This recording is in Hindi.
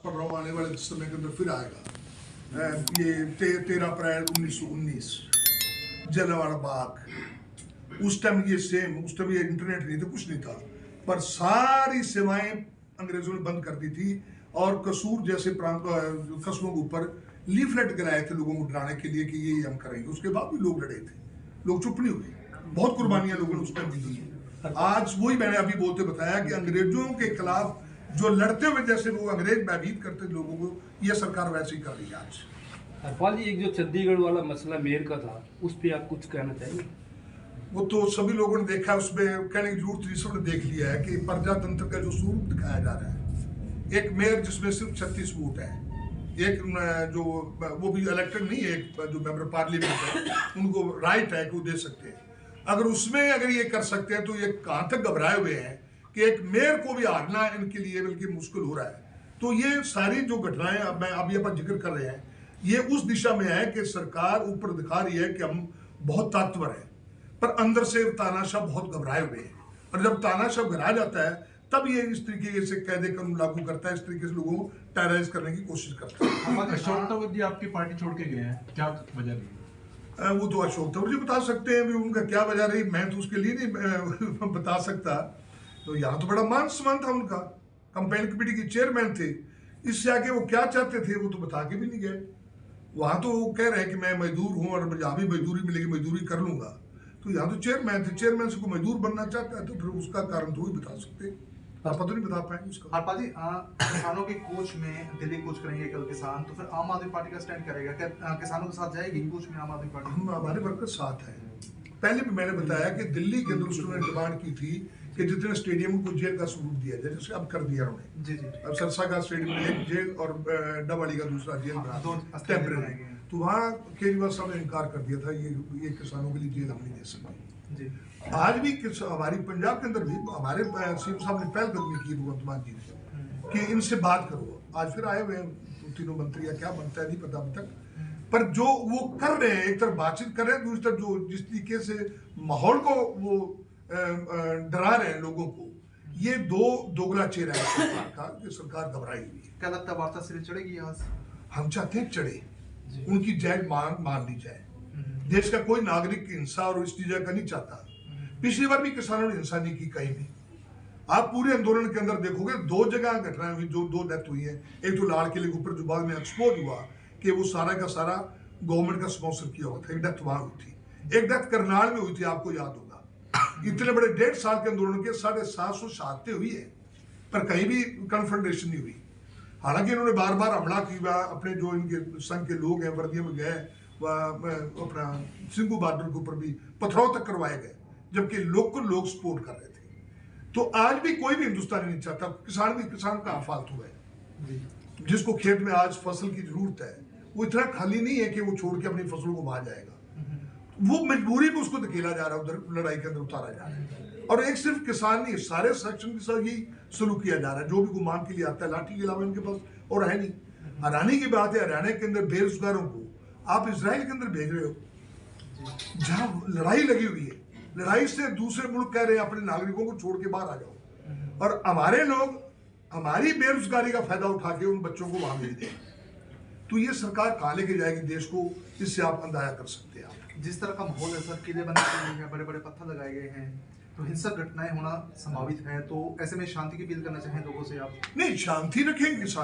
पढ़ रहा हूँ, आने वाले समय के अंदर फिर आएगा। ये 13 अप्रैल 1919 जलियांवाला बाग। उस टाइम ये इंटरनेट नहीं था, कुछ नहीं था, पर सारी सेवाएं अंग्रेजों ने बंद कर दी थी और कसूर जैसे कस्बों के ऊपर लीफलेट गिराए थे लोगों को डराने के लिए कि ये हम करेंगे। उसके बाद भी लोग लड़े थे, लोग चुप नहीं हुए। बहुत कुर्बानियां लोगों ने उस टाइम दी है। आज वही मैंने अभी बोलते बताया कि अंग्रेजों के खिलाफ जो लड़ते हुए जैसे वो अंग्रेज भयभीत करते लोगों को, ये सरकार वैसे ही कर रही है आज। हरपाल जी, एक जो चंडीगढ़ वाला मसला मेयर का था, उस पर आप कुछ कहना चाहेंगे? वो तो सभी लोगों ने देखा, उसमें कहने की जरूरत नहीं, सबने देख लिया है कि प्रजातंत्र का जो स्वरूप दिखाया जा रहा है। एक मेयर जिसमें सिर्फ 36 वोट है, एक जो वो भी इलेक्टेड नहीं है, एक जो मेंबर पार्लियामेंट है, उनको राइट है कि वो दे सकते हैं। अगर ये कर सकते हैं तो ये कहाँ तक घबराए हुए हैं कि एक मेयर को भी हारना इनके लिए बल्कि मुश्किल हो रहा है। तो ये सारी जो घटनाएं अब मैं अभी अपन जिक्र कर रहे हैं, ये उस दिशा में है कि सरकार ऊपर दिखा रही है कि हम बहुत ताकतवर हैं, पर अंदर से तानाशाह बहुत घबराए हुए हैं। और जब तानाशाह घबरा जाता है तब ये इस तरीके से कायदे कानून लागू करता है, इस तरीके से लोगों को टेरराइज करने की कोशिश करता है। अशोक तंवर जी आपकी पार्टी छोड़ के गए हैं, क्या वजह रही? वो तो अशोक तंवर जी बता सकते हैं भी उनका क्या वजह रही, मैं तो उसके लिए नहीं बता सकता। तो यहाँ तो बड़ा मान सम्मान था उनका, कंपेन कमेटी के चेयरमैन थे। इससे आगे वो क्या चाहते थे वो तो बता के भी नहीं गए। वहां तो वो कह रहे हैं कि मैं मजदूर हूं और जहां भी मजदूरी मिलेगी मजदूरी कर लूंगा। तो यहाँ तो चेयरमैन थे, चेयरमैन से कोई मजदूर बनना चाहता है तो फिर उसका कारण तो ही बता सकते, आप तो नहीं बता पाएंगे उसका। हरपाल जी, किसानों के कोच में दिल्ली कोच करेंगे कल किसान, तो फिर आम आदमी पार्टी का स्टैंड करेगा क्या? किसानों के साथ जाएगी कोच में आम आदमी पार्टी? हम हमारे वर्कर साथ हैं। पहले भी मैंने बताया कि दिल्ली के अंदर उसने डिमांड की थी कि जितने स्टेडियम को जेल का स्वरूप दिया जाए, जैसे अब कर दिया उन्होंने। जी जी। अब सरसा का स्टेडियम में एक जेल और डबवाली का दूसरा जेल बना टेम्परेरी। तो वहाँ केजरीवाल साहब ने इनकार कर दिया था, ये किसानों के लिए जेल हम नहीं दे सकते जी। आज भी हमारी पंजाब के अंदर भी हमारे सीएम साहब ने पहलकदमी की भगवंत मान जी ने कि इनसे बात करो। आज फिर आए हुए तीनों मंत्री, या क्या बनता है नहीं पता अब तक, पर जो वो कर रहे हैं, एक तरफ बातचीत कर रहे हैं, दूसरी तरफ जो जिस तरीके से माहौल को वो डरा रहे हैं लोगों को, ये दोगला चेहरा है सरकार का कि सरकार घबराई हुई है। क्या लगता है वार्ता सिरे चढ़ेगी आज? हम चाहते हैं चढ़े, उनकी जायज मांग मान ली जाए। देश का कोई नागरिक हिंसा और इस चीज का नहीं चाहता। पिछली बार भी किसानों ने हिंसा नहीं की कहीं भी। आप पूरे आंदोलन के अंदर देखोगे 2 जगह घटनाएं हुई, जो 2 डेथ हुई है। एक तो लाल किले के ऊपर जो बाद में एक्सपोज हुआ कि वो सारा का सारा गवर्नमेंट का स्पॉन्सर किया हुआ था, एक डेथ वहां हुई थी। एक डेथ करनाल में हुई थी, आपको याद होगा। इतने बड़े 1.5 साल के आंदोलन के 750 शहादतें हुई है, पर कहीं भी कन्फ्रंटेशन नहीं हुई। हालांकि इन्होंने बार बार हमला किया, अपने जो इनके संघ के लोग हैं वर्दियों में गए, अपना सिंघू बॉर्डर के ऊपर भी पथराव तक करवाए गए, जबकि लोग सपोर्ट कर रहे थे। तो आज भी कोई भी हिंदुस्तानी नहीं चाहता, किसान का फालतू है। जिसको खेत में आज फसल की जरूरत है, वो इतना खाली नहीं है कि वो छोड़ के अपनी फसलों को वहां जाएगा। वो मजबूरी में उसको धकेला जा रहा है, उधर लड़ाई के अंदर उतारा जा रहा है। और एक सिर्फ किसान नहीं, सारे सेक्शन के साथ ही सलूक किया जा रहा है। जो भी गुमान के लिए आता है, लाठी के अलावा इनके पास और है नहीं। हैरानी की बात है, हरियाणा के अंदर बेरोजगारों को आप इजराइल के अंदर भेज रहे हो, जहां लड़ाई लगी हुई है। लड़ाई से दूसरे मुल्क कह रहे हैं अपने नागरिकों को छोड़ के बाहर आ जाओ, और हमारे लोग हमारी बेरोजगारी का फायदा उठा के उन बच्चों को वहां भेज दें। तो ये सरकार कहाँ लेके जाएगी देश को, इससे आप अंदाजा कर सकते हैं। आप जिस तरह का माहौल है सर, किले बने हुए हैं, बड़े बड़े पत्थर लगाए गए हैं, तो हिंसक घटनाएं होना संभावित है, तो ऐसे में शांति की अपील करना चाहें लोगों से आप? नहीं, शांति रखेंगे किसान।